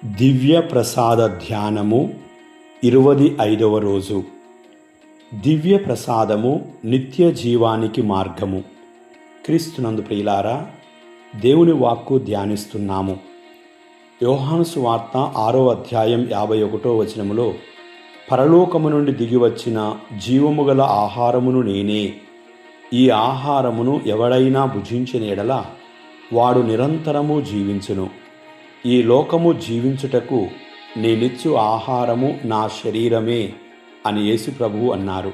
దివ్య ప్రసాద ధ్యానము 25వ రోజు. దివ్య ప్రసాదము నిత్య జీవానికి మార్గము. క్రీస్తునందు ప్రియులారా, దేవుని వాక్కు ధ్యానిస్తున్నాము. యోహాను సువార్త 6వ అధ్యాయం 51వ వచనములో, పరలోకము నుండి దిగివచ్చిన జీవము గల ఆహారమును నేనే, ఈ ఆహారమును ఎవడైనా భుజించిన ఎడల వాడు నిరంతరము జీవించును. ఈ లోకము జీవించుటకు నేనిచ్చు ఆహారము నా శరీరమే అని యేసు ప్రభువు అన్నారు.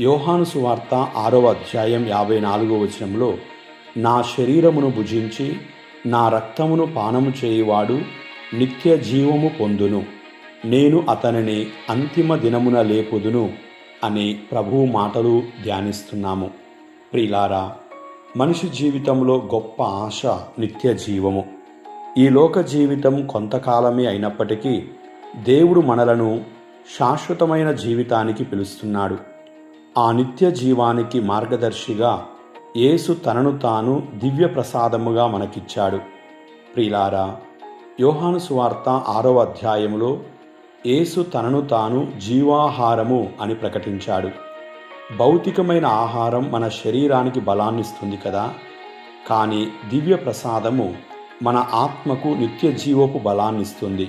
యోహాను సువార్త 6వ అధ్యాయం 54వ వచనంలో, నా శరీరమును భుజించి నా రక్తమును పానము చేయువాడు నిత్య జీవము పొందును, నేను అతనిని అంతిమ దినమున లేపుదును అని ప్రభువు మాటలు ధ్యానిస్తున్నాము. ప్రియులారా, మనిషి జీవితంలో గొప్ప ఆశ నిత్య జీవము. ఈ లోక జీవితం కొంతకాలమే అయినప్పటికీ దేవుడు మనలను శాశ్వతమైన జీవితానికి పిలుస్తున్నాడు. ఆ నిత్య జీవానికి మార్గదర్శిగా యేసు తనను తాను దివ్య ప్రసాదముగా మనకిచ్చాడు. ప్రియులారా, యోహాను సువార్త 6వ అధ్యాయములో యేసు తనను తాను జీవాహారము అని ప్రకటించాడు. భౌతికమైన ఆహారం మన శరీరానికి బలాన్నిస్తుంది కదా, కానీ దివ్య ప్రసాదము మన ఆత్మకు నిత్య జీవపు బలాన్నిస్తుంది.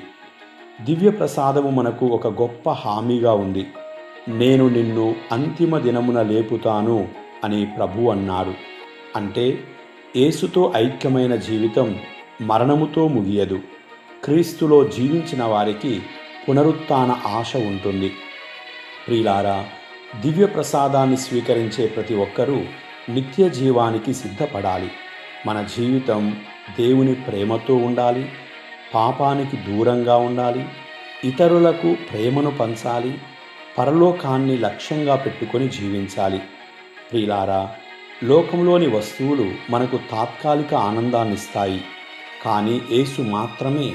దివ్య ప్రసాదము మనకు ఒక గొప్ప హామీగా ఉంది. నేను నిన్ను అంతిమ దినమున లేపుతాను అని ప్రభువు అన్నాడు. అంటే యేసుతో ఐక్యమైన జీవితం మరణముతో ముగియదు. క్రీస్తులో జీవించిన వారికి పునరుత్థాన ఆశ ఉంటుంది. ప్రియులారా, దివ్య ప్రసాదాన్ని స్వీకరించే ప్రతి ఒక్కరూ నిత్య జీవానికి సిద్ధపడాలి. మన జీవితం దేవుని ప్రేమతో ఉండాలి, పాపానికి దూరంగా ఉండాలి, ఇతరులకు ప్రేమను పంచాలి, పరలోకాన్ని లక్ష్యంగా పెట్టుకొని జీవించాలి. ప్రియులారా, లోకంలోని వస్తువులు మనకు తాత్కాలిక ఆనందాన్నిస్తాయి, కానీ యేసు మాత్రమే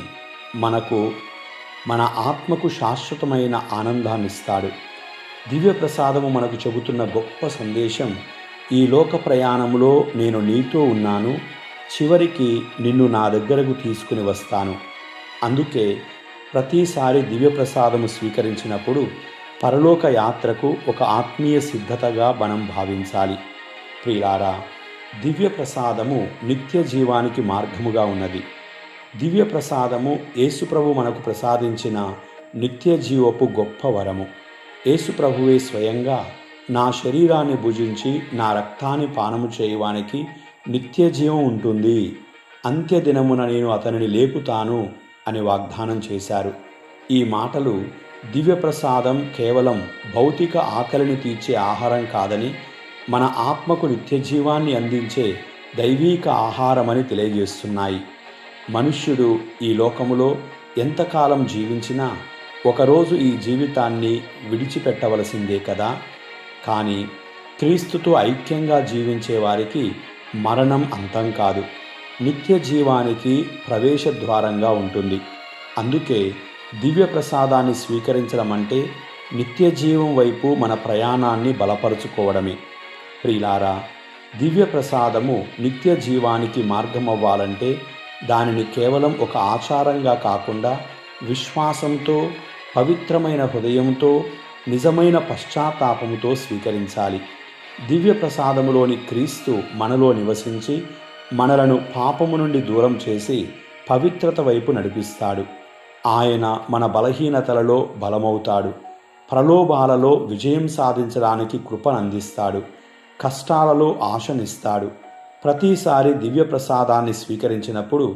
మన ఆత్మకు శాశ్వతమైన ఆనందాన్నిస్తాడు. దివ్య ప్రసాదము మనకు చెబుతున్న గొప్ప సందేశం, ఈ లోక ప్రయాణంలో నేను నీతో ఉన్నాను, చివరికి నిన్ను నా దగ్గరకు తీసుకుని వస్తాను. అందుకే ప్రతిసారి దివ్య ప్రసాదము స్వీకరించినప్పుడు పరలోక యాత్రకు ఒక ఆత్మీయ సిద్ధతగా మనం భావించాలి. ప్రియులారా, దివ్య ప్రసాదము నిత్య జీవానికి మార్గముగా ఉన్నది. దివ్య ప్రసాదము యేసుప్రభు మనకు ప్రసాదించిన నిత్య జీవపు గొప్ప వరము. యేసుప్రభువే స్వయంగా, నా శరీరాన్ని భుజించి నా రక్తాన్ని పానము చేయువానికి నిత్య జీవం ఉంటుంది, అంత్యదినమున నేను అతనిని లేపుతాను అని వాగ్దానం చేశారు. ఈ మాటలు దివ్య ప్రసాదం కేవలం భౌతిక ఆకలిని తీర్చే ఆహారం కాదని, మన ఆత్మకు నిత్య జీవాన్ని అందించే దైవీక ఆహారమని తెలియజేస్తున్నాయి. మనుష్యుడు ఈ లోకములో ఎంతకాలం జీవించినా ఒకరోజు ఈ జీవితాన్ని విడిచిపెట్టవలసిందే కదా. కానీ క్రీస్తుతో ఐక్యంగా జీవించే వారికి మరణం అంతం కాదు, నిత్య జీవానికి ప్రవేశ ద్వారంగా ఉంటుంది. అందుకే దివ్య ప్రసాదాన్ని స్వీకరించడం అంటే నిత్య జీవం వైపు మన ప్రయాణాన్ని బలపరుచుకోవడమే. ప్రియులారా, దివ్య ప్రసాదము నిత్య జీవానికి మార్గం అవ్వాలంటే దానిని కేవలం ఒక ఆచారంగా కాకుండా విశ్వాసంతో, పవిత్రమైన హృదయంతో, నిజమైన పశ్చాత్తాపముతో స్వీకరించాలి. దివ్య ప్రసాదములోని క్రీస్తు మనలో నివసించి మనలను పాపము నుండి దూరం చేసి పవిత్రత వైపు నడిపిస్తాడు. ఆయన మన బలహీనతలలో బలమవుతాడు, ప్రలోభాలలో విజయం సాధించడానికి కృపనందిస్తాడు, కష్టాలలో ఆశనిస్తాడు. ప్రతిసారి దివ్య ప్రసాదాన్ని స్వీకరించినప్పుడు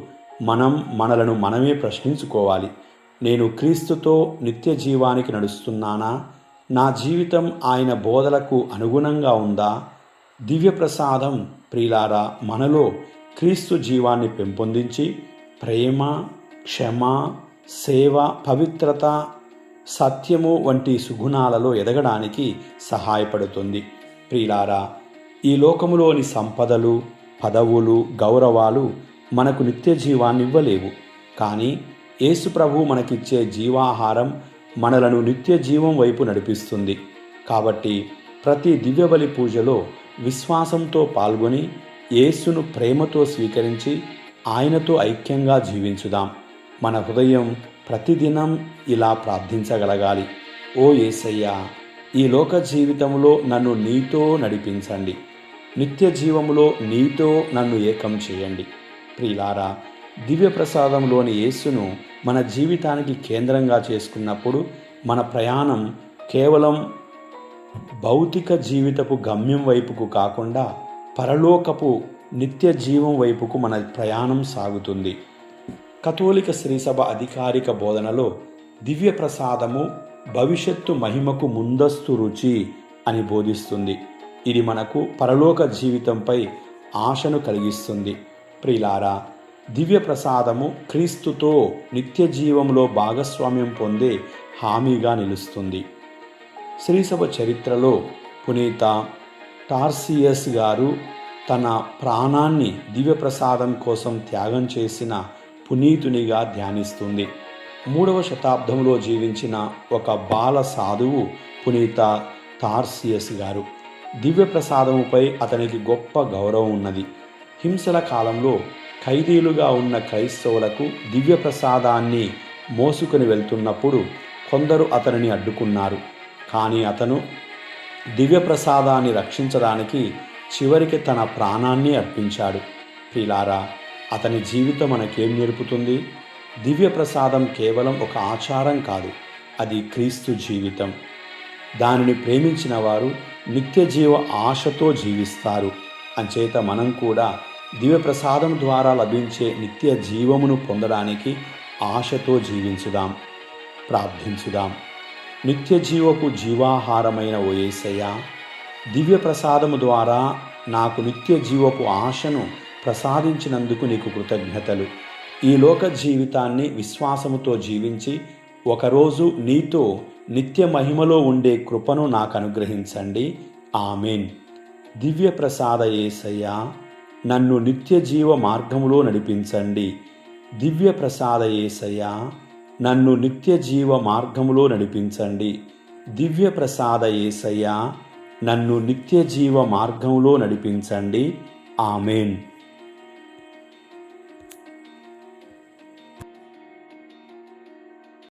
మనలను మనమే ప్రశ్నించుకోవాలి. నేను క్రీస్తుతో నిత్య జీవానికి నడుస్తున్నానా? నా జీవితం ఆయన బోధలకు అనుగుణంగా ఉందా? దివ్య ప్రసాదం, ప్రియులారా, మనలో క్రీస్తు జీవాన్ని పెంపొందించి ప్రేమ, క్షమ, సేవ, పవిత్రత, సత్యము వంటి సుగుణాలలో ఎదగడానికి సహాయపడుతుంది. ప్రియులారా, ఈ లోకములోని సంపదలు, పదవులు, గౌరవాలు మనకు నిత్య జీవాన్ని ఇవ్వలేవు. కానీ యేసు ప్రభువు మనకిచ్చే జీవాహారం మనలను నిత్య జీవం వైపు నడిపిస్తుంది. కాబట్టి ప్రతి దివ్యబలి పూజలో విశ్వాసంతో పాల్గొని యేసును ప్రేమతో స్వీకరించి ఆయనతో ఐక్యంగా జీవించుదాం. మన హృదయం ప్రతిదినం ఇలా ప్రార్థించగలగాలి. ఓ యేసయ్యా, ఈ లోక జీవితంలో నన్ను నీతో నడిపించండి. నిత్య జీవములో నీతో నన్ను ఏకం చేయండి. ప్రియులారా, దివ్య ప్రసాదంలోని యేసును మన జీవితానికి కేంద్రంగా చేసుకున్నప్పుడు మన ప్రయాణం కేవలం భౌతిక జీవితపు గమ్యం వైపుకు కాకుండా పరలోకపు నిత్య జీవం వైపుకు మన ప్రయాణం సాగుతుంది. కథోలిక శ్రీసభ అధికారిక బోధనలో దివ్య ప్రసాదము భవిష్యత్తు మహిమకు ముందస్తు రుచి అని బోధిస్తుంది. ఇది మనకు పరలోక జీవితంపై ఆశను కలిగిస్తుంది. ప్రియులారా, దివ్య ప్రసాదము క్రీస్తుతో నిత్య జీవంలో భాగస్వామ్యం పొందే హామీగా నిలుస్తుంది. శ్రీసభ చరిత్రలో పునీత టార్సియస్ గారు తన ప్రాణాన్ని దివ్య ప్రసాదం కోసం త్యాగం చేసిన పునీతునిగా ధ్యానిస్తుంది. 3వ శతాబ్దంలో జీవించిన ఒక బాల సాధువు పునీత టార్సియస్ గారు. దివ్య ప్రసాదముపై అతనికి గొప్ప గౌరవం ఉన్నది. హింసల కాలంలో ఖైదీలుగా ఉన్న క్రైస్తవులకు దివ్య ప్రసాదాన్ని మోసుకొని వెళ్తున్నప్పుడు కొందరు అతనిని అడ్డుకున్నారు. కానీ అతను దివ్య ప్రసాదాన్ని రక్షించడానికి చివరికి తన ప్రాణాన్ని అర్పించాడు. ప్రియులారా, అతని జీవితం మనకేం నేర్పుతుంది? దివ్య ప్రసాదం కేవలం ఒక ఆచారం కాదు, అది క్రీస్తు జీవితం. దానిని ప్రేమించిన వారు నిత్య జీవ ఆశతో జీవిస్తారు. అంచేత మనం కూడా దివ్య ప్రసాదం ద్వారా లభించే నిత్య జీవమును పొందడానికి ఆశతో జీవించుదాం, ప్రార్థించుదాం. నిత్య జీవపు జీవాహారమైన ఓ యేసయ్యా, దివ్య ప్రసాదము ద్వారా నాకు నిత్య జీవపు ఆశను ప్రసాదించినందుకు నీకు కృతజ్ఞతలు. ఈ లోక జీవితాన్ని విశ్వాసముతో జీవించి ఒకరోజు నీతో నిత్య మహిమలో ఉండే కృపను నాకు అనుగ్రహించండి. ఆమేన్. దివ్య ప్రసాద యేసయ్యా, నన్ను నిత్య జీవ మార్గములో నడిపించండి. దివ్య ప్రసాద యేసయ్యా, నన్ను నిత్య జీవ మార్గములో నడిపించండి. దివ్య ప్రసాద యేసయ్యా, నన్ను నిత్య జీవ మార్గములో నడిపించండి. ఆమేన్.